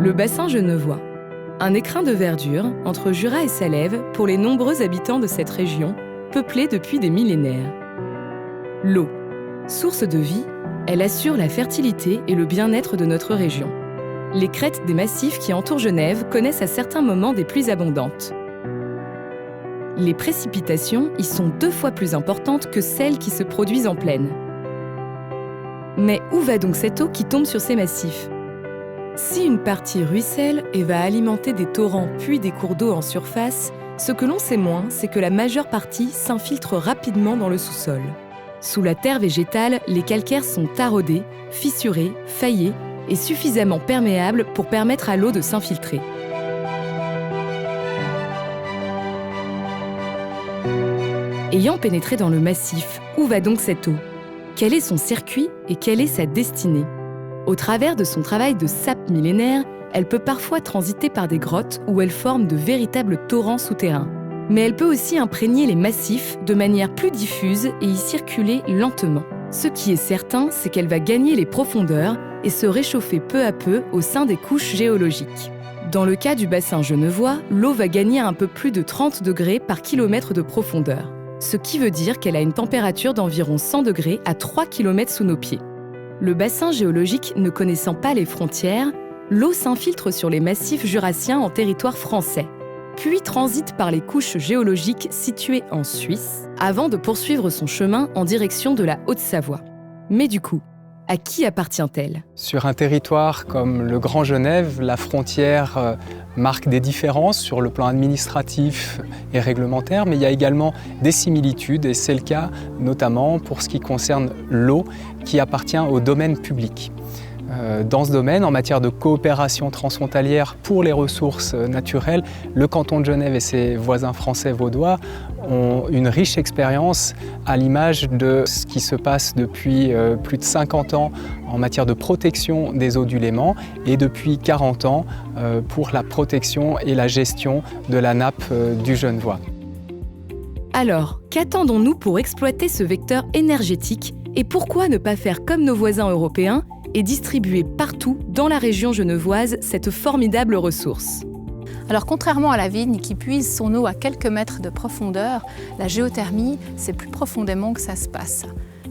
Le bassin genevois. Un écrin de verdure entre Jura et Salève pour les nombreux habitants de cette région, peuplée depuis des millénaires. L'eau. Source de vie, elle assure la fertilité et le bien-être de notre région. Les crêtes des massifs qui entourent Genève connaissent à certains moments des pluies abondantes. Les précipitations y sont 2 fois plus importantes que celles qui se produisent en plaine. Mais où va donc cette eau qui tombe sur ces massifs ? Si une partie ruisselle et va alimenter des torrents puis des cours d'eau en surface, ce que l'on sait moins, c'est que la majeure partie s'infiltre rapidement dans le sous-sol. Sous la terre végétale, les calcaires sont taraudés, fissurés, faillés et suffisamment perméables pour permettre à l'eau de s'infiltrer. Ayant pénétré dans le massif, où va donc cette eau ? Quel est son circuit et quelle est sa destinée ? Au travers de son travail de sape millénaire, elle peut parfois transiter par des grottes où elle forme de véritables torrents souterrains. Mais elle peut aussi imprégner les massifs de manière plus diffuse et y circuler lentement. Ce qui est certain, c'est qu'elle va gagner les profondeurs et se réchauffer peu à peu au sein des couches géologiques. Dans le cas du bassin genevois, l'eau va gagner un peu plus de 30 degrés par kilomètre de profondeur. Ce qui veut dire qu'elle a une température d'environ 100 degrés à 3 km sous nos pieds. Le bassin géologique ne connaissant pas les frontières, l'eau s'infiltre sur les massifs jurassiens en territoire français, puis transite par les couches géologiques situées en Suisse, avant de poursuivre son chemin en direction de la Haute-Savoie. Mais du coup, à qui appartient-elle ? Sur un territoire comme le Grand Genève, la frontière marque des différences sur le plan administratif et réglementaire, mais il y a également des similitudes, et c'est le cas notamment pour ce qui concerne l'eau qui appartient au domaine public. Dans ce domaine, en matière de coopération transfrontalière pour les ressources naturelles, le canton de Genève et ses voisins français vaudois ont une riche expérience à l'image de ce qui se passe depuis plus de 50 ans en matière de protection des eaux du Léman et depuis 40 ans pour la protection et la gestion de la nappe du Genevois. Alors, qu'attendons-nous pour exploiter ce vecteur énergétique et pourquoi ne pas faire comme nos voisins européens et distribuer partout dans la région genevoise cette formidable ressource ? Alors contrairement à la vigne qui puise son eau à quelques mètres de profondeur, la géothermie, c'est plus profondément que ça se passe.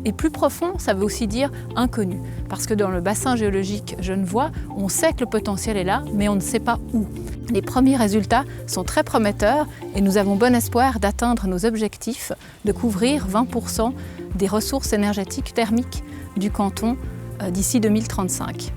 Et plus profond, ça veut aussi dire inconnu, parce que dans le bassin géologique genevois, on sait que le potentiel est là, mais on ne sait pas où. Les premiers résultats sont très prometteurs et nous avons bon espoir d'atteindre nos objectifs de couvrir 20% des ressources énergétiques thermiques du canton d'ici 2035.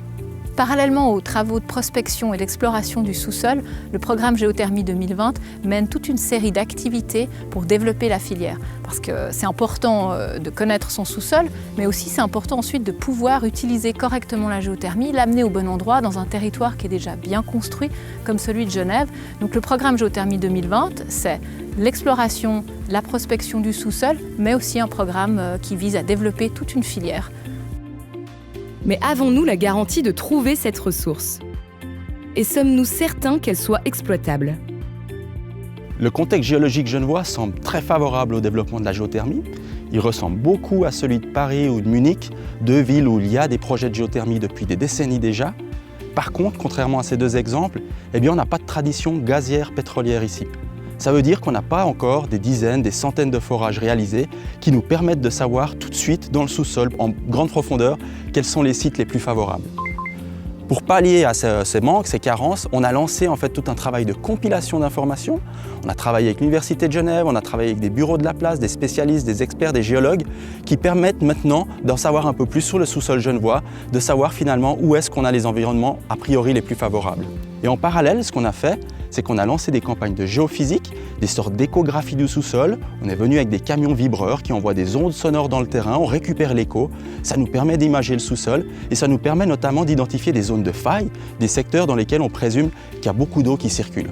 Parallèlement aux travaux de prospection et d'exploration du sous-sol, le programme Géothermie 2020 mène toute une série d'activités pour développer la filière. Parce que c'est important de connaître son sous-sol, mais aussi c'est important ensuite de pouvoir utiliser correctement la géothermie, l'amener au bon endroit dans un territoire qui est déjà bien construit, comme celui de Genève. Donc le programme Géothermie 2020, c'est l'exploration, la prospection du sous-sol, mais aussi un programme qui vise à développer toute une filière. Mais avons-nous la garantie de trouver cette ressource ? Et sommes-nous certains qu'elle soit exploitable ? Le contexte géologique genevois semble très favorable au développement de la géothermie. Il ressemble beaucoup à celui de Paris ou de Munich, 2 villes où il y a des projets de géothermie depuis des décennies déjà. Par contre, contrairement à ces 2 exemples, on n'a pas de tradition gazière pétrolière ici. Ça veut dire qu'on n'a pas encore des dizaines, des centaines de forages réalisés qui nous permettent de savoir tout de suite dans le sous-sol, en grande profondeur, quels sont les sites les plus favorables. Pour pallier à ces manques, ces carences, on a lancé en fait tout un travail de compilation d'informations. On a travaillé avec l'Université de Genève, on a travaillé avec des bureaux de la place, des spécialistes, des experts, des géologues qui permettent maintenant d'en savoir un peu plus sur le sous-sol genevois, de savoir finalement où est-ce qu'on a les environnements a priori les plus favorables. Et en parallèle, ce qu'on a fait, c'est qu'on a lancé des campagnes de géophysique, des sortes d'échographie du sous-sol. On est venu avec des camions vibreurs qui envoient des ondes sonores dans le terrain, on récupère l'écho, ça nous permet d'imager le sous-sol et ça nous permet notamment d'identifier des zones de faille, des secteurs dans lesquels on présume qu'il y a beaucoup d'eau qui circule.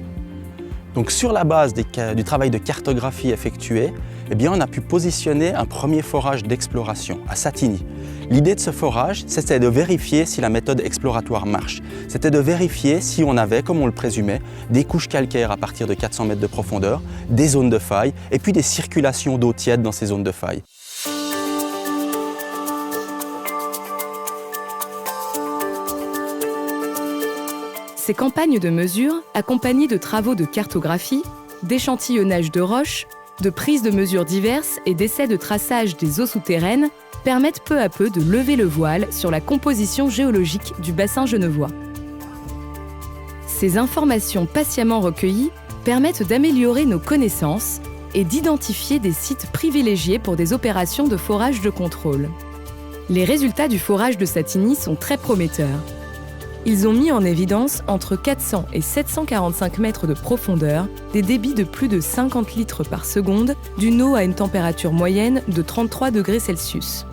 Donc sur la base du travail de cartographie effectué, on a pu positionner un premier forage d'exploration à Satigny. L'idée de ce forage, c'était de vérifier si la méthode exploratoire marche. C'était de vérifier si on avait, comme on le présumait, des couches calcaires à partir de 400 mètres de profondeur, des zones de faille et puis des circulations d'eau tiède dans ces zones de faille. Ces campagnes de mesure, accompagnées de travaux de cartographie, d'échantillonnage de roches, de prises de mesures diverses et d'essais de traçage des eaux souterraines, permettent peu à peu de lever le voile sur la composition géologique du bassin genevois. Ces informations patiemment recueillies permettent d'améliorer nos connaissances et d'identifier des sites privilégiés pour des opérations de forage de contrôle. Les résultats du forage de Satigny sont très prometteurs. Ils ont mis en évidence entre 400 et 745 mètres de profondeur des débits de plus de 50 litres par seconde d'une eau à une température moyenne de 33 degrés Celsius.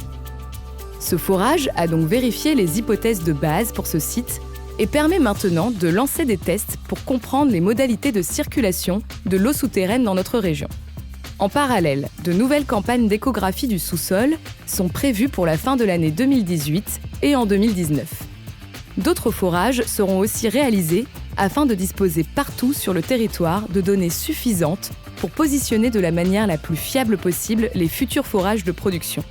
Ce forage a donc vérifié les hypothèses de base pour ce site et permet maintenant de lancer des tests pour comprendre les modalités de circulation de l'eau souterraine dans notre région. En parallèle, de nouvelles campagnes d'échographie du sous-sol sont prévues pour la fin de l'année 2018 et en 2019. D'autres forages seront aussi réalisés afin de disposer partout sur le territoire de données suffisantes pour positionner de la manière la plus fiable possible les futurs forages de production.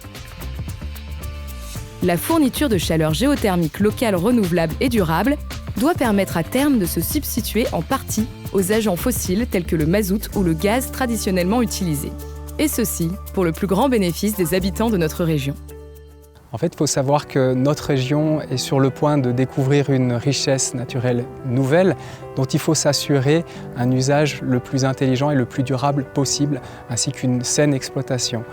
La fourniture de chaleur géothermique locale renouvelable et durable doit permettre à terme de se substituer en partie aux agents fossiles tels que le mazout ou le gaz traditionnellement utilisés. Et ceci pour le plus grand bénéfice des habitants de notre région. En fait, il faut savoir que notre région est sur le point de découvrir une richesse naturelle nouvelle dont il faut s'assurer un usage le plus intelligent et le plus durable possible, ainsi qu'une saine exploitation.